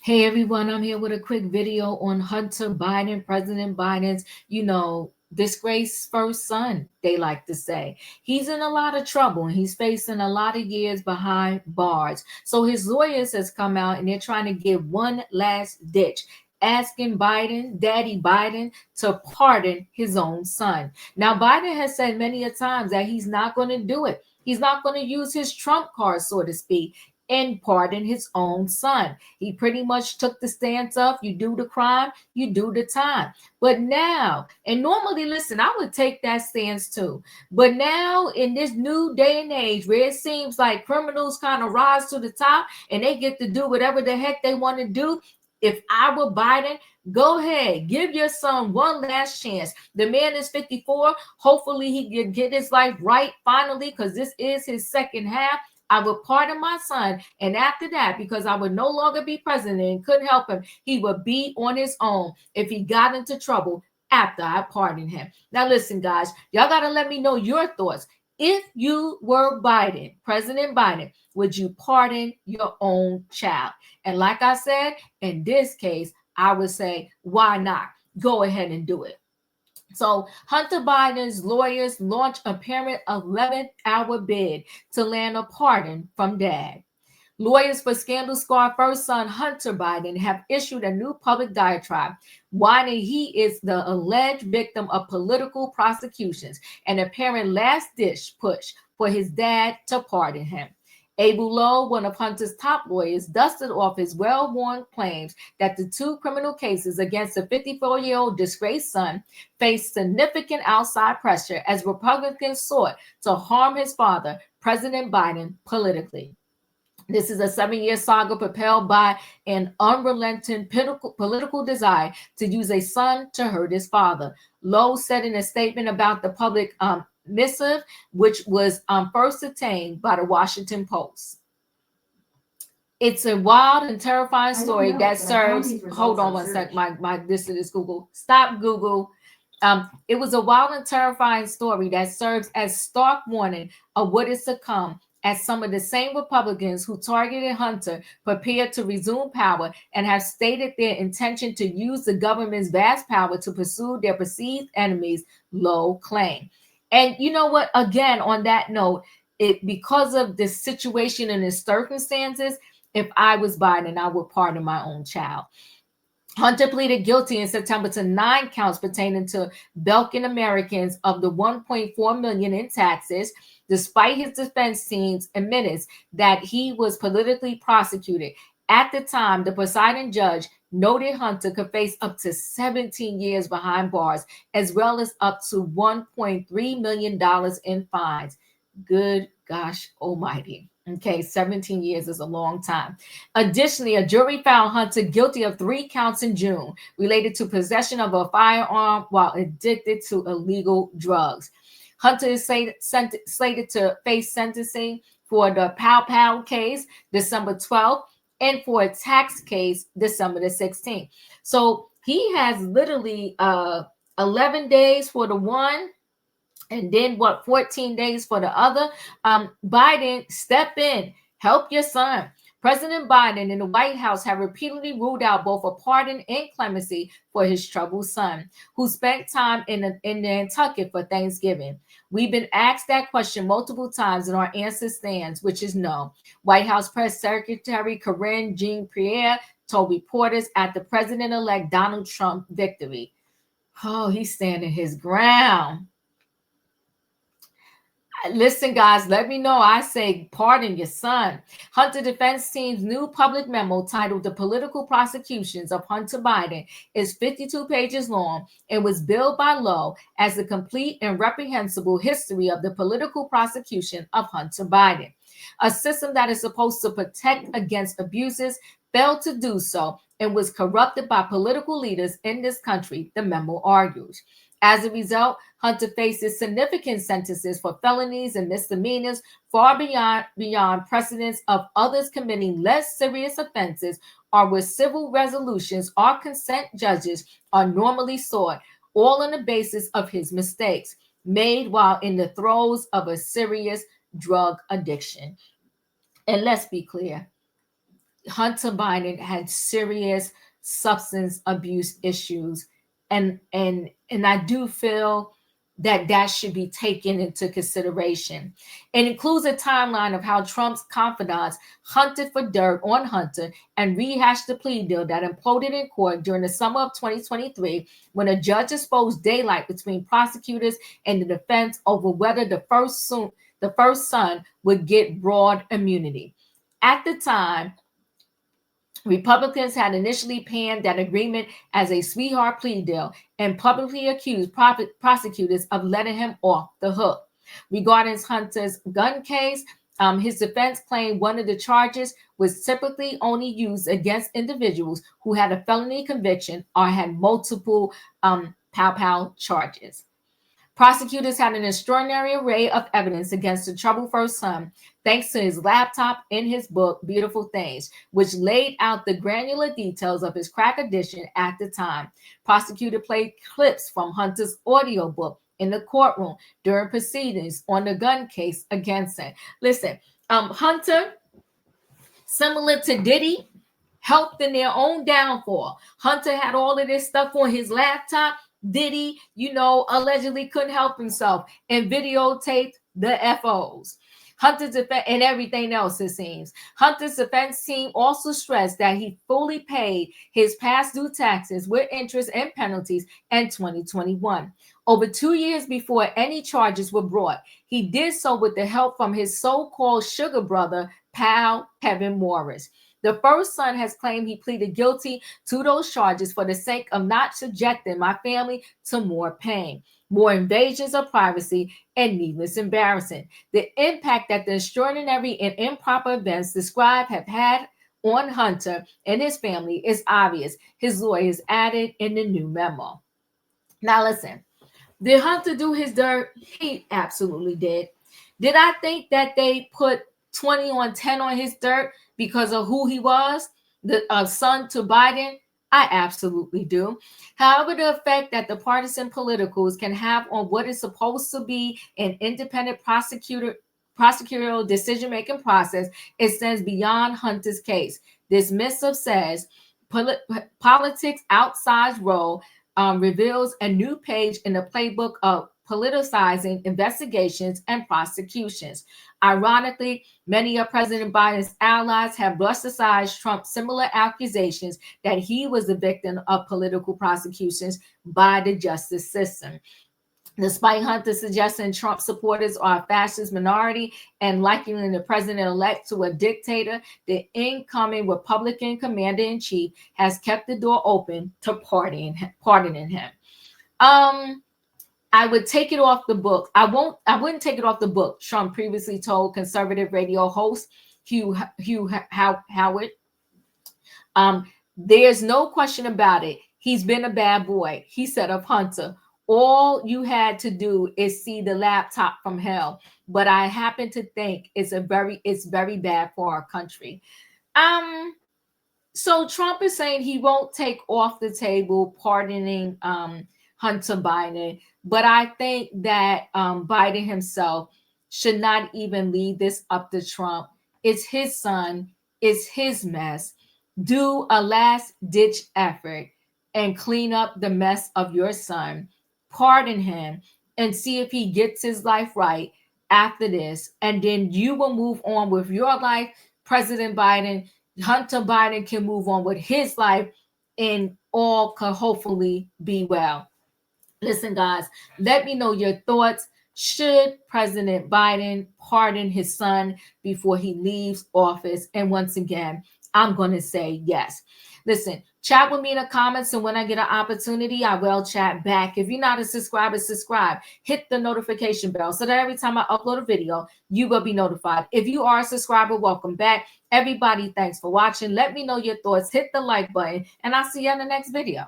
Hey everyone, I'm here with a quick video on Hunter Biden, President Biden's, disgraced first son, they like to say. He's in a lot of trouble and he's facing a lot of years behind bars. So his lawyers has come out and they're trying to give one last ditch, asking Biden, Daddy Biden, to pardon his own son. Now, Biden has said many a times that he's not going to do it. He's not going to use his Trump card, so to speak, and pardon his own son. He pretty much took the stance of you do the crime, you do the time. But now, and normally, listen, I would take that stance too. But now, in this new day and age where it seems like criminals kind of rise to the top and they get to do whatever the heck they want to do, if I were Biden, go ahead, give your son one last chance. The man is 54. Hopefully, he can get his life right finally because this is his second half. I would pardon my son. And after that, because I would no longer be president and couldn't help him, he would be on his own if he got into trouble after I pardoned him. Now, listen, guys, y'all got to let me know your thoughts. If you were Biden, President Biden, would you pardon your own child? And like I said, in this case, I would say, why not? Go ahead and do it. So Hunter Biden's lawyers launched a apparent 11th-hour bid to land a pardon from dad. Lawyers for scandal scarred first son Hunter Biden have issued a new public diatribe, whining he is the alleged victim of political prosecutions, an apparent last ditch push for his dad to pardon him. Abu Lowe, one of Hunter's top lawyers, dusted off his well-worn claims that the two criminal cases against the 54-year-old disgraced son faced significant outside pressure as Republicans sought to harm his father, President Biden, politically. This is a 7-year saga propelled by an unrelenting political desire to use a son to hurt his father. Lowe said in a statement about the public missive, which was first obtained by the Washington Post. It's a wild and terrifying story that serves. Hold on one sec. My this is Google. Stop Google. It was a wild and terrifying story that serves as stark warning of what is to come as some of the same Republicans who targeted Hunter prepare to resume power and have stated their intention to use the government's vast power to pursue their perceived enemies, Lowe claimed. And you know what? Again, on that note, it because of the situation and the circumstances, if I was Biden, I would pardon my own child. Hunter pleaded guilty in September to 9 counts pertaining to bilking Americans of the 1.4 million in taxes, despite his defense team's admittance that he was politically prosecuted. At the time, the presiding judge noted Hunter could face up to 17 years behind bars, as well as up to $1.3 million in fines. Good gosh almighty. Okay, 17 years is a long time. Additionally, a jury found Hunter guilty of 3 counts in June related to possession of a firearm while addicted to illegal drugs. Hunter is slated to face sentencing for the Pow Pow case December 12th and for a tax case December the 16th. So he has literally 11 days for the one and then 14 days for the other. Biden, step in, help your son. President Biden and the White House have repeatedly ruled out both a pardon and clemency for his troubled son, who spent time in Nantucket for Thanksgiving. We've been asked that question multiple times, and our answer stands, which is no. White House Press Secretary Karine Jean-Pierre told reporters at the President-elect Donald Trump victory. Oh, he's standing his ground. Listen, guys, let me know. I say, pardon your son. Hunter defense team's new public memo titled The Political Prosecutions of Hunter Biden is 52 pages long and was billed by Lowe as a complete and reprehensible history of the political prosecution of Hunter Biden. A system that is supposed to protect against abuses failed to do so and was corrupted by political leaders in this country, the memo argues. As a result, Hunter faces significant sentences for felonies and misdemeanors far beyond precedents of others committing less serious offenses or where civil resolutions or consent judges are normally sought, all on the basis of his mistakes made while in the throes of a serious drug addiction. And let's be clear, Hunter Biden had serious substance abuse issues, and I do feel that that should be taken into consideration. It includes a timeline of how Trump's confidants hunted for dirt on Hunter and rehashed the plea deal that imploded in court during the summer of 2023 when a judge exposed daylight between prosecutors and the defense over whether the first son would get broad immunity. At the time, Republicans had initially panned that agreement as a sweetheart plea deal and publicly accused prosecutors of letting him off the hook. Regarding Hunter's gun case, his defense claimed one of the charges was typically only used against individuals who had a felony conviction or had multiple pow charges. Prosecutors had an extraordinary array of evidence against the troubled first son, thanks to his laptop and his book, Beautiful Things, which laid out the granular details of his crack addiction at the time. Prosecutor played clips from Hunter's audiobook in the courtroom during proceedings on the gun case against him. Listen, Hunter, similar to Diddy, helped in their own downfall. Hunter had all of this stuff on his laptop. Diddy, allegedly couldn't help himself and videotaped the FOs. Hunter's defense and everything else, it seems. Hunter's defense team also stressed that he fully paid his past due taxes with interest and penalties in 2021. Over 2 years before any charges were brought, he did so with the help from his so-called sugar brother, pal Kevin Morris. The first son has claimed he pleaded guilty to those charges for the sake of not subjecting my family to more pain, more invasions of privacy, and needless embarrassment. The impact that the extraordinary and improper events described have had on Hunter and his family is obvious, his lawyers added in the new memo. Now listen, did Hunter do his dirt? He absolutely did. Did I think that they put 20 on 10 on his dirt because of who he was, the son to Biden? I absolutely do. However, the effect that the partisan politicals can have on what is supposed to be an independent prosecutorial decision-making process extends beyond Hunter's case. This missive says politics' outsized role reveals a new page in the playbook of politicizing investigations and prosecutions. Ironically, many of President Biden's allies have brushed aside Trump's similar accusations that he was the victim of political prosecutions by the justice system. Despite Hunter suggesting Trump supporters are a fascist minority and likening the president-elect to a dictator, the incoming Republican commander-in-chief has kept the door open to pardoning him. I would take it off the book. I wouldn't take it off the book, Trump previously told conservative radio host Hugh Howard. There's no question about it. He's been a bad boy. He said of Hunter, all you had to do is see the laptop from hell. But I happen to think it's very bad for our country. So Trump is saying he won't take off the table pardoning Hunter Biden, but I think that Biden himself should not even leave this up to Trump. It's his son, it's his mess. Do a last-ditch effort and clean up the mess of your son. Pardon him and see if he gets his life right after this, and then you will move on with your life. President Biden, Hunter Biden can move on with his life, and all could hopefully be well. Listen, guys, let me know your thoughts. Should President Biden pardon his son before he leaves office? And once again, I'm going to say yes. Listen, chat with me in the comments, and when I get an opportunity, I will chat back. If you're not a subscriber, subscribe. Hit the notification bell so that every time I upload a video, you will be notified. If you are a subscriber, welcome back. Everybody, thanks for watching. Let me know your thoughts. Hit the like button, and I'll see you in the next video.